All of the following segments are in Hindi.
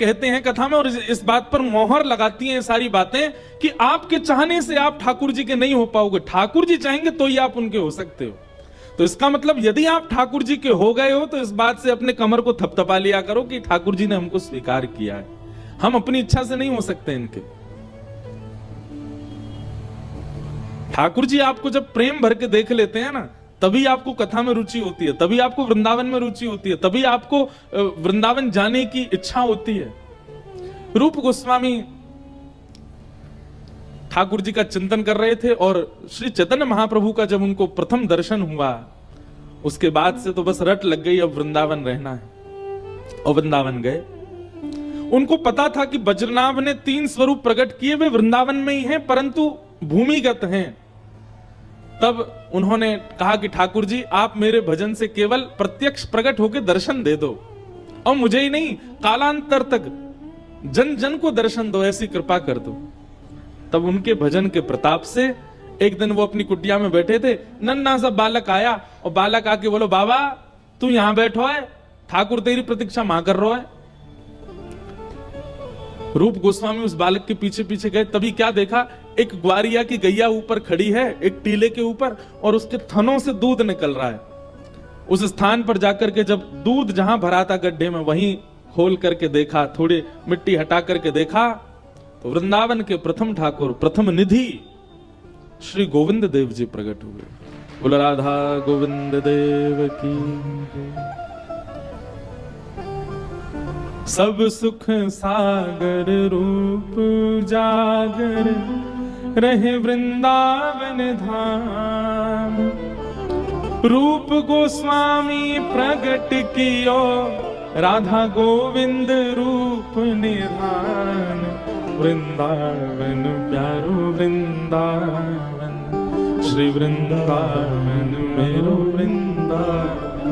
कहते हैं कथा में, और इस बात पर मोहर लगाती हैं सारी बातें कि आपके चाहने से आप ठाकुर जी के नहीं हो पाओगे, ठाकुर जी चाहेंगे तो ही आप उनके हो सकते हो। तो इसका मतलब यदि आप ठाकुर जी के हो गए हो तो इस बात से अपने कमर को थपथपा लिया करो कि ठाकुर जी ने हमको स्वीकार किया है, हम अपनी इच्छा से नहीं हो सकते इनके। ठाकुर जी आपको जब प्रेम भर के देख लेते हैं ना, तभी आपको कथा में रुचि होती है, तभी आपको वृंदावन में रुचि होती है, तभी आपको वृंदावन जाने की इच्छा होती है। रूप गोस्वामी ठाकुर जी का चिंतन कर रहे थे और श्री चैतन्य महाप्रभु का जब उनको प्रथम दर्शन हुआ, उसके बाद से तो बस रट लग गई, अब वृंदावन रहना है। और वृंदावन गए। उनको पता था कि वज्रनाभ ने 3 स्वरूप प्रकट किए, वे वृंदावन में ही हैं परंतु भूमिगत हैं। तब उन्होंने कहा कि ठाकुर जी आप मेरे भजन से केवल प्रत्यक्ष प्रकट होकर दर्शन दे दो, और मुझे ही नहीं कालांतर तक जन जन को दर्शन दो, ऐसी कृपा कर दो। तब उनके भजन के प्रताप से एक दिन वो अपनी कुटिया में बैठे थे, नन्ना सा बालक आया और बालक आके बोलो बाबा तू यहां बैठो है, ठाकुर तेरी प्रतीक्षा मां कर रहा है। रूप गोस्वामी उस बालक के पीछे पीछे गए, तभी क्या देखा, एक ग्वारिया की गैया ऊपर खड़ी है एक टीले के ऊपर, और उसके थनों से दूध निकल रहा है। उस स्थान पर जाकर के जब दूध जहां भरा था गड्ढे में, वहीं खोल करके देखा, थोड़ी मिट्टी हटा करके देखा, तो वृंदावन के प्रथम ठाकुर, प्रथम निधि श्री गोविंद देव जी प्रकट हुए। बोलो राधा गोविंद देव की। सब सुख सागर रूप जागर रहे वृंदावन धाम, रूप गोस्वामी प्रगट कियो राधा गोविंद रूप निधान। वृंदावन प्यारो वृंदावन, श्री वृंदावन मेरो वृंदावन।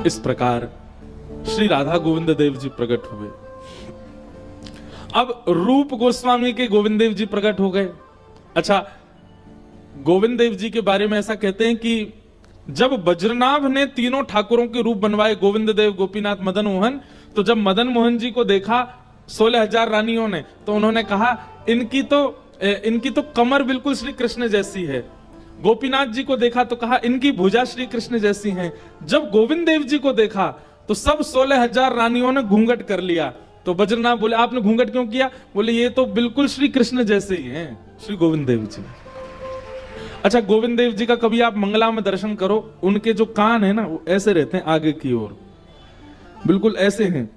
इस प्रकार श्री राधा गोविंद देव जी प्रकट हुए। अब रूप गोस्वामी के गोविंद देव जी प्रकट हो गए। अच्छा, गोविंद देव जी के बारे में ऐसा कहते हैं कि जब वज्रनाभ ने तीनों ठाकुरों के रूप बनवाए, गोविंद देव, गोपीनाथ, मदन मोहन, तो जब मदन मोहन जी को देखा 16,000 रानियों ने, तो उन्होंने कहा इनकी तो कमर बिल्कुल श्री कृष्ण जैसी है। गोपीनाथ जी को देखा तो कहा इनकी भुजा श्री कृष्ण जैसी है। जब गोविंद देव जी को देखा तो सब 16,000 रानियों ने घूंघट कर लिया। तो वज्रनाभ बोले आपने घूंघट क्यों किया? बोले ये तो बिल्कुल श्री कृष्ण जैसे ही हैं श्री गोविंद देव जी। अच्छा, गोविंद देव जी का कभी आप मंगला में दर्शन करो, उनके जो कान है ना वो ऐसे रहते हैं आगे की ओर, बिल्कुल ऐसे हैं।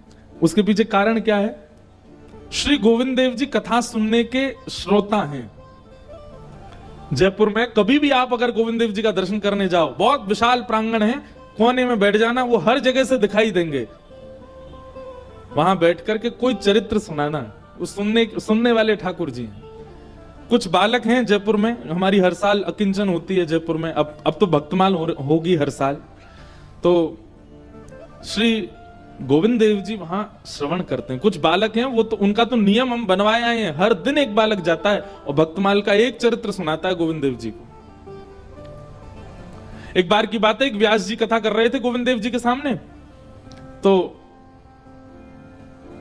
उसके पीछे कारण क्या है? श्री गोविंद देव जी कथा सुनने के श्रोता हैं। जयपुर में कभी भी आप अगर गोविंद देव जी का दर्शन करने जाओ, बहुत विशाल प्रांगण है, कोने में बैठ जाना, वो हर जगह से दिखाई देंगे। वहां बैठ करके कोई चरित्र सुनाना, वो सुनने वाले ठाकुर जी हैं। कुछ बालक हैं जयपुर में, हमारी हर साल अकिंचन होती है जयपुर में, अब तो भक्तमाल होगी हर साल। तो श्री गोविंद देव जी वहां श्रवण करते हैं। कुछ बालक हैं, वो तो उनका तो नियम हम बनवाए आए हैं, हर दिन एक बालक जाता है और भक्तमाल का एक चरित्र सुनाता है गोविंद देव जी को। एक बार की बात है, एक व्यास जी कथा कर रहे थे गोविंद देव जी के सामने, तो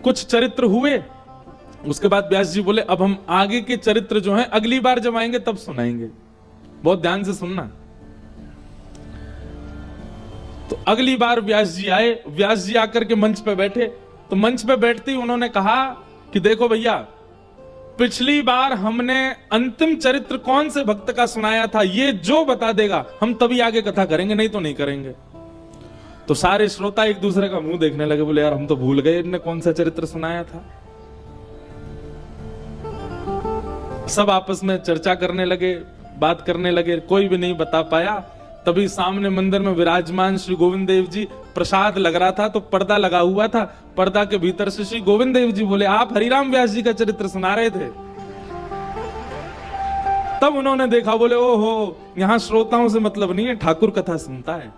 कुछ चरित्र हुए। उसके बाद व्यास जी बोले अब हम आगे के चरित्र जो हैं अगली बार जब आएंगे तब सुनाएंगे, बहुत ध्यान से सुनना। तो अगली बार व्यास जी आए, व्यास जी आकर के मंच पे बैठे, तो मंच पे बैठते ही उन्होंने कहा कि देखो भैया, पिछली बार हमने अंतिम चरित्र कौन से भक्त का सुनाया था, ये जो बता देगा हम तभी आगे कथा करेंगे, नहीं तो नहीं करेंगे। तो सारे श्रोता एक दूसरे का मुंह देखने लगे, बोले यार हम तो भूल गए इनने कौन सा चरित्र सुनाया था। सब आपस में चर्चा करने लगे, बात करने लगे, कोई भी नहीं बता पाया। तभी सामने मंदिर में विराजमान श्री गोविंद देव जी, प्रसाद लग रहा था तो पर्दा लगा हुआ था, पर्दा के भीतर से श्री गोविंद देव जी बोले आप हरिराम व्यास जी का चरित्र सुना रहे थे। तब उन्होंने देखा, बोले ओहो, यहां श्रोताओं से मतलब नहीं है, ठाकुर कथा सुनता है।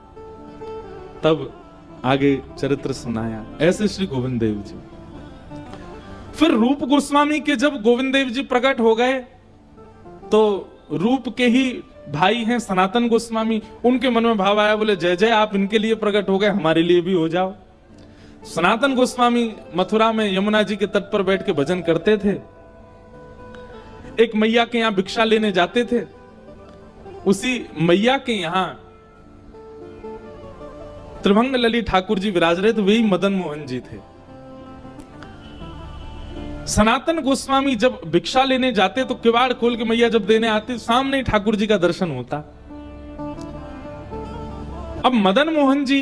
तब आगे चरित्र सुनाया। ऐसे श्री गोविंद देव जी। फिर रूप गोस्वामी के जब गोविंद देव जी प्रकट हो गए, तो रूप के ही भाई हैं सनातन गोस्वामी, उनके मन में भाव आया, बोले जय जय, आप इनके लिए प्रकट हो गए, हमारे लिए भी हो जाओ। सनातन गोस्वामी मथुरा में यमुना जी के तट पर बैठ के भजन करते थे। एक मैया के यहां भिक्षा लेने जाते थे। उसी मैया के यहां त्रिभंग ललित ठाकुर जी विराज रहे थे, वही मदन मोहन जी थे। सनातन गोस्वामी जब भिक्षा लेने जाते तो किवाड़ खोल के मैया जब देने आते, सामने ही ठाकुर जी का दर्शन होता। अब मदन मोहन जी,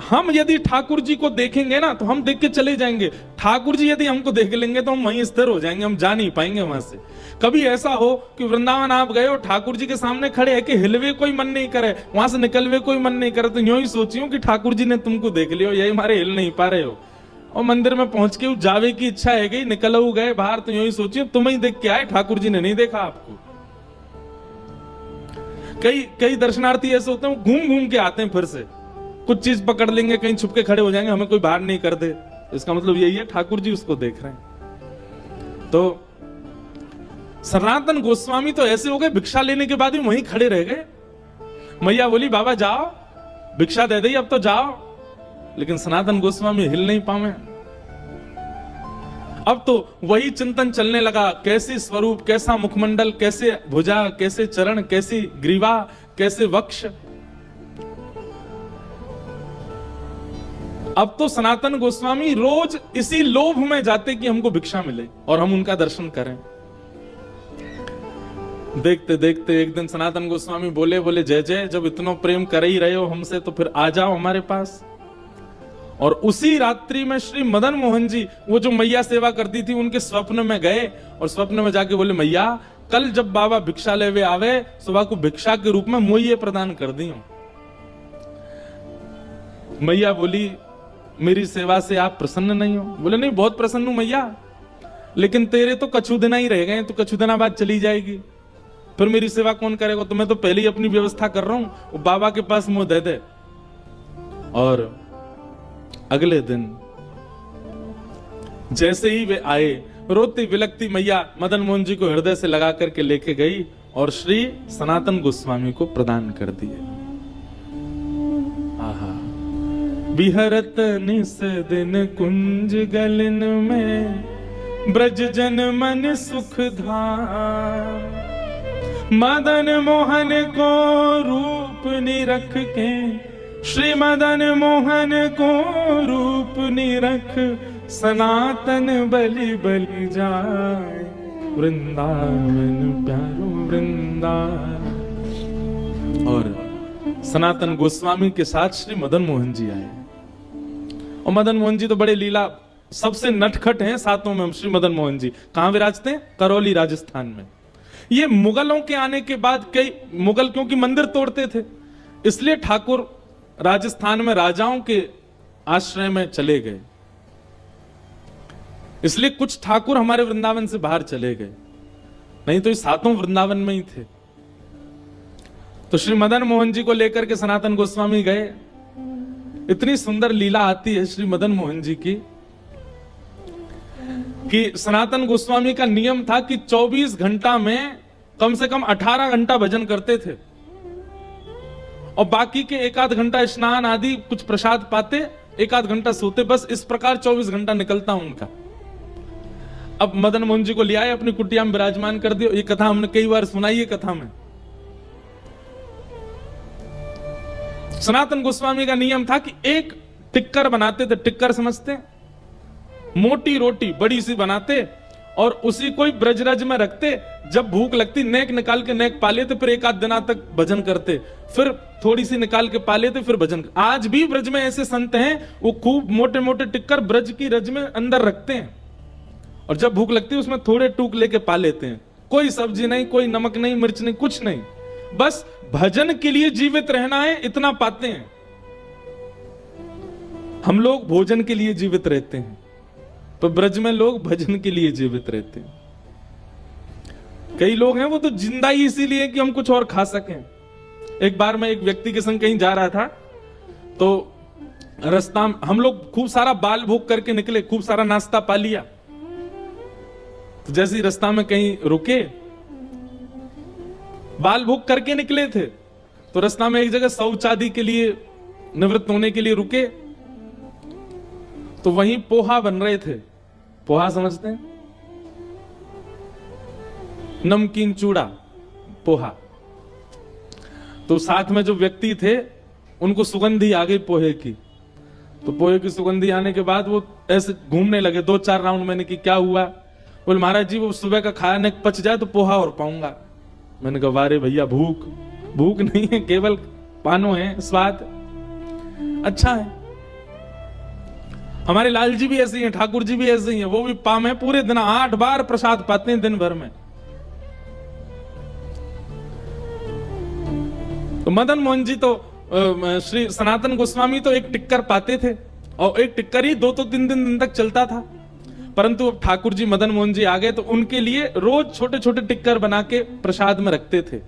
हम यदि ठाकुर जी को देखेंगे ना तो हम देख के चले जाएंगे। ठाकुर जी यदि हमको देख लेंगे तो हम वहीं स्थिर हो जाएंगे, हम जा नहीं पाएंगे वहां से। कभी ऐसा हो कि वृंदावन आप गए और ठाकुर जी के सामने खड़े है कि हिलवे कोई मन नहीं करे, वहां से निकलवे कोई मन नहीं करे, तो यूं ही सोचियो कि ठाकुर जी ने तुमको देख लियो, यही हमारे हिल नहीं पा रहे हो, और मंदिर में पहुंच के जावे की इच्छा है गई, निकल गए बाहर, तो यूं ही सोचिए तुम ही देख के आए, ठाकुर जी ने नहीं देखा आपको। कई दर्शनार्थी ऐसे होते हैं, घूम घूम के आते हैं, फिर से कुछ चीज पकड़ लेंगे, कहीं छुप के खड़े हो जाएंगे, हमें कोई बाहर नहीं कर दे, इसका मतलब यही है ठाकुर जी उसको देख रहे हैं। तो सनातन गोस्वामी तो ऐसे हो गए, भिक्षा लेने के बाद भी वहीं खड़े रह गए। मैया बोली बाबा जाओ, भिक्षा दे दी, अब तो जाओ, लेकिन सनातन गोस्वामी हिल नहीं पावे। अब तो वही चिंतन चलने लगा, कैसे स्वरूप, कैसा मुखमंडल, कैसे भुजा, कैसे चरण, कैसी ग्रीवा, कैसे वक्ष। अब तो सनातन गोस्वामी रोज इसी लोभ में जाते कि हमको भिक्षा मिले और हम उनका दर्शन करें। देखते देखते एक दिन सनातन गोस्वामी बोले जय जय, जब इतना प्रेम कर ही रहे हो हमसे तो फिर आ जाओ हमारे पास। और उसी रात्रि में श्री मदन मोहन जी, वो जो मैया सेवा करती थी, उनके स्वप्न में गए और स्वप्न में जाके बोले मैया कल जब बाबा भिक्षा लेवे आवे, सुबह को भिक्षा के रूप में मुझे प्रदान कर दी। मैया बोली मेरी सेवा से आप प्रसन्न नहीं हो? बोले नहीं, बहुत प्रसन्न हूं मैया, लेकिन तेरे तो कछु दिन ही रह गए, तो कछु दिना बाद चली जाएगी, फिर मेरी सेवा कौन करेगा? तो मैं तो पहले ही अपनी व्यवस्था कर रहा हूं, वो बाबा के पास मुंह दे दे। और अगले दिन जैसे ही वे आए, रोती विलकती मैया मदन मोहन जी को हृदय से लगा करके लेके गई और श्री सनातन गोस्वामी को प्रदान कर दिए। आहा, बिहरत निस दिन कुंज गलन में, ब्रज जन मन सुख धाम, मदन मोहन को रूप निरख के, श्री मदन मोहन को रूप निरख, सनातन बलि बलि जाए, वृंदावन प्यारो वृंदावन। और सनातन गोस्वामी के साथ श्री मदन मोहन जी आए। और मदन मोहन जी तो बड़े लीला, सबसे नटखट हैं सातों में श्री मदन मोहन जी। कहां विराजते हैं? करौली राजस्थान में। ये मुगलों के आने के बाद, कई मुगल क्योंकि मंदिर तोड़ते थे, इसलिए ठाकुर राजस्थान में राजाओं के आश्रय में चले गए, इसलिए कुछ ठाकुर हमारे वृंदावन से बाहर चले गए, नहीं तो ये सातों वृंदावन में ही थे। तो श्री मदन मोहन जी को लेकर के सनातन गोस्वामी गए। इतनी सुंदर लीला आती है श्री मदन मोहन जी की कि सनातन गोस्वामी का नियम था कि 24 घंटा में कम से कम 18 घंटा भजन करते थे, और बाकी के एक आध घंटा स्नान आदि कुछ प्रसाद पाते, एक आध घंटा सोते, बस इस प्रकार 24 घंटा निकलता उनका। अब मदन मोहन जी को ले आए, अपनी कुटिया में विराजमान कर दिया। ये कथा हमने कई बार सुनाई है कथा में। सनातन गोस्वामी का नियम था कि एक टिक्कर बनाते थे, टिक्कर समझते, मोटी रोटी बड़ी सी बनाते और उसी को ब्रजरज में रखते। जब भूख लगती नेक निकाल के नेक पा लेते, फिर एक आध दिना तक भजन करते, फिर थोड़ी सी निकाल के पा लेते, फिर भजन। आज भी ब्रज में ऐसे संत हैं, वो खूब मोटे मोटे टिक्कर ब्रज की रज में अंदर रखते हैं, और जब भूख लगती है उसमें थोड़े टूक लेके पा लेते हैं। कोई सब्जी नहीं, कोई नमक नहीं, मिर्च नहीं, कुछ नहीं, बस भजन के लिए जीवित रहना है, इतना पाते हैं। हम लोग भोजन के लिए जीवित रहते हैं, तो ब्रज में लोग भजन के लिए जीवित रहते हैं। कई लोग हैं वो तो जिंदा ही इसीलिए कि हम कुछ और खा सकें। एक बार मैं एक व्यक्ति के संग कहीं जा रहा था, तो रास्ता में हम लोग खूब सारा बाल भोग करके निकले, खूब सारा नाश्ता पा लिया। तो जैसे ही रास्ता में कहीं रुके, बाल भोग करके निकले थे, तो रास्ता में एक जगह शौच आदि के लिए निवृत्त होने के लिए रुके। तो वहीं पोहा बन रहे थे। पोहा समझते हैं? नमकीन चूड़ा, पोहा। तो साथ में जो व्यक्ति थे उनको सुगंधी आ गई पोहे की। तो पोहे की सुगंधी आने के बाद वो ऐसे घूमने लगे 2-4 राउंड। मैंने कि क्या हुआ? बोले महाराज जी वो सुबह का खाने पच जाए तो पोहा और पाऊंगा। मैंने कहा वारे भैया, भूख नहीं है, केवल पानो है, स्वाद अच्छा है। हमारे लाल जी भी ऐसे ही हैं, ठाकुर जी भी ऐसे ही हैं, वो भी पाम है, पूरे दिन 8 बार प्रसाद पाते हैं दिन भर में। तो मदन मोहन जी तो श्री सनातन गोस्वामी तो एक टिक्कर पाते थे, और एक टिक्कर ही 2-3 दिन तक चलता था। परंतु अब ठाकुर जी मदन मोहन जी आ गए तो उनके लिए रोज छोटे छोटे टिक्कर बना के प्रसाद में रखते थे।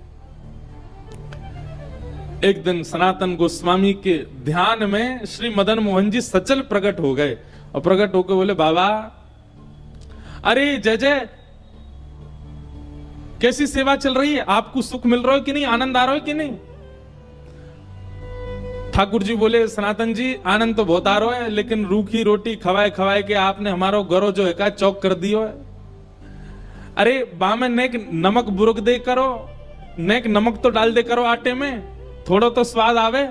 एक दिन सनातन गोस्वामी के ध्यान में श्री मदन मोहन जी सचल प्रकट हो गए, और प्रकट होकर बोले बाबा अरे जय जय, कैसी सेवा चल रही है? आपको सुख मिल रहा है कि नहीं? आनंद आ रहा है कि नहीं? ठाकुर जी बोले सनातन जी आनंद तो बहुत आ रहा है, लेकिन रूखी रोटी खवाए खवाए के आपने हमारो गरो जो है का चौक कर दियो है। अरे बामे नेक नमक बुरक दे करो, नेक नमक तो डाल दे करो आटे में, थोड़ा तो स्वाद आवे।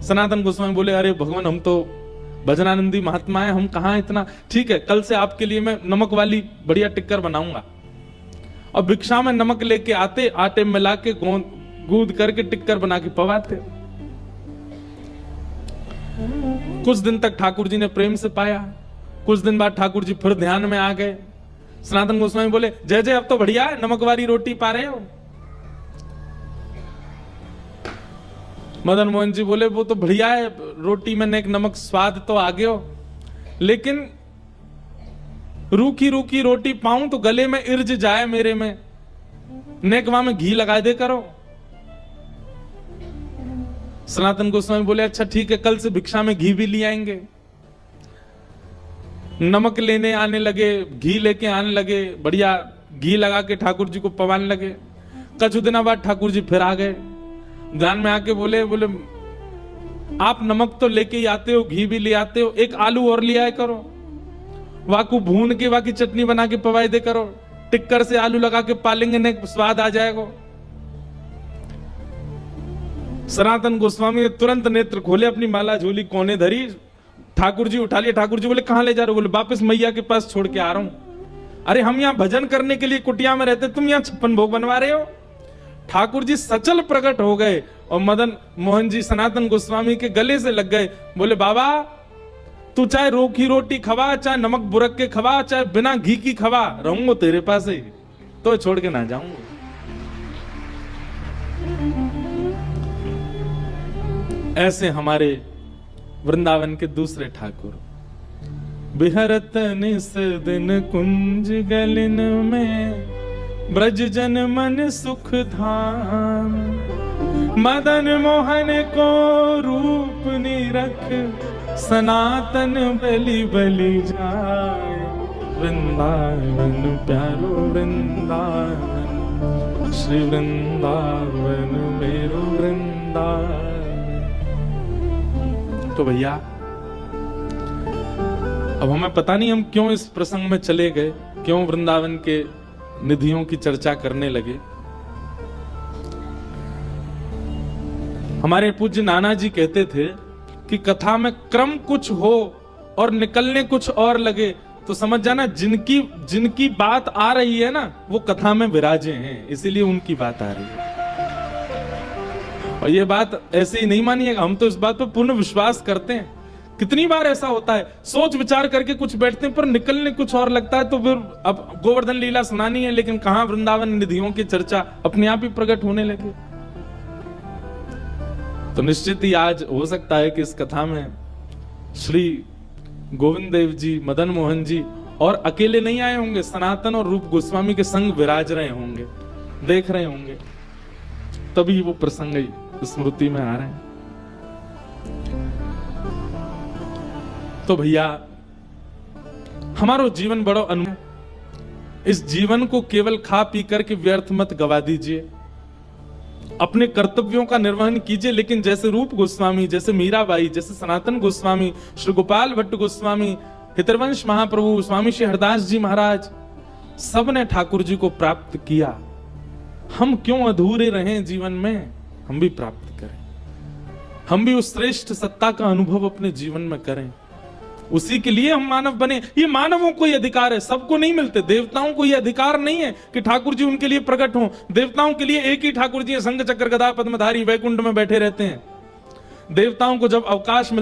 सनातन गोस्वामी बोले अरे भगवान, हम तो भजनानंदी महात्मा है, हम कहां इतना। ठीक है, कल से आपके लिए मैं नमक वाली बढ़िया टिक्कर बनाऊंगा। और भिक्षा में नमक लेके आते, आटे मिला के गूंद करके टिक्कर बना के पवाते। कुछ दिन तक ठाकुर जी ने प्रेम से पाया। कुछ दिन बाद ठाकुर जी फिर ध्यान में आ गए। सनातन गोस्वामी बोले जय जय, अब तो बढ़िया है, नमक वाली रोटी पा रहे हो। मदन मोहन जी बोले वो तो बढ़िया है, रोटी में नेक नमक स्वाद तो आ गया हो, लेकिन रूखी रूखी रोटी पाऊं तो गले में इर्ज जाए मेरे में, नेक वहां में घी लगा दे करो। सनातन गोस्वामी बोले अच्छा ठीक है, कल से भिक्षा में घी भी ले आएंगे। नमक लेने आने लगे, घी लेके आने लगे, बढ़िया घी लगा के ठाकुर जी को पवाने लगे। कुछ दिनों बाद ठाकुर जी फिर आ गए, ध्यान में आके बोले आप नमक तो लेके ही आते हो, घी भी ले आते हो, एक आलू और ले आए करो, वाकू भून के वाकी चटनी बना के पवाई दे करो, टिक्कर से आलू लगा के पालेंगे ने स्वाद आ जाएगा। सनातन गोस्वामी ने तुरंत नेत्र खोले, अपनी माला झोली कोने धरी, ठाकुर जी उठा लिया। ठाकुर जी बोले कहां ले जा रहे हो? बोले वापस मैया के पास छोड़ के आ रहा हूं। अरे हम यहाँ भजन करने के लिए कुटिया में रहते, तुम यहाँ 56 भोग बनवा रहे हो। ठाकुर जी सचल प्रकट हो गए और मदन मोहन जी सनातन गोस्वामी के गले से लग गए। बोले बाबा तू चाहे रोखी रोटी खवा, चाहे नमक बुरक के खवा, चाहे बिना घी की खवा, रहूंगा तेरे पास ही, तो छोड़ के ना जाऊंगा। ऐसे हमारे वृंदावन के दूसरे ठाकुर बिहरत निस दिन कुंज गलिन में, ब्रज जन मन सुख धाम, मदन मोहन को रूप निरख, सनातन बलि बलि जाए, वृंदावन प्यारो वृंदावन, श्री वृंदावन मेरो वृंदावन। तो भैया अब हमें पता नहीं हम क्यों इस प्रसंग में चले गए, क्यों वृंदावन के निधियों की चर्चा करने लगे। हमारे पूज्य नाना जी कहते थे कि कथा में क्रम कुछ हो और निकलने कुछ और लगे तो समझ जाना जिनकी बात आ रही है ना वो कथा में विराजे हैं, इसीलिए उनकी बात आ रही है। और ये बात ऐसे ही नहीं मानिएगा, हम तो इस बात पर पूर्ण विश्वास करते हैं। कितनी बार ऐसा होता है, सोच विचार करके कुछ बैठते हैं पर निकलने कुछ और लगता है, तो फिर अब गोवर्धन लीला सुनानी है, लेकिन कहां वृंदावन निधियों की चर्चा अपने आप ही प्रकट होने लगे। तो निश्चित ही आज हो सकता है कि इस कथा में श्री गोविंद देव जी, मदन मोहन जी और अकेले नहीं आए होंगे, सनातन और रूप गोस्वामी के संग विराज रहे होंगे, देख रहे होंगे, तभी वो प्रसंग स्मृति में आ रहे हैं। तो भैया हमारा जीवन बड़ो अनमोल, इस जीवन को केवल खा पी करके व्यर्थ मत गवा दीजिए। अपने कर्तव्यों का निर्वहन कीजिए, लेकिन जैसे रूप गोस्वामी, जैसे मीराबाई, जैसे सनातन गोस्वामी, श्री गोपाल भट्ट गोस्वामी, हितरवंश महाप्रभु, स्वामी श्री हरदास जी महाराज, सब ने ठाकुर जी को प्राप्त किया। हम क्यों अधूरे रहें जीवन में? हम भी प्राप्त करें, हम भी उस श्रेष्ठ सत्ता का अनुभव अपने जीवन में करें। उसी के लिए हम मानव बने। ये मानवों को ये अधिकार है, सबको नहीं मिलते। देवताओं को ये अधिकार नहीं है कि ठाकुर जी उनके लिए प्रकट हों। देवताओं के लिए एक ही ठाकुर जी है, शंख चक्र गदा पद्मधारी, वैकुंठ में बैठे रहते हैं। देवताओं को जब अवकाश मिलता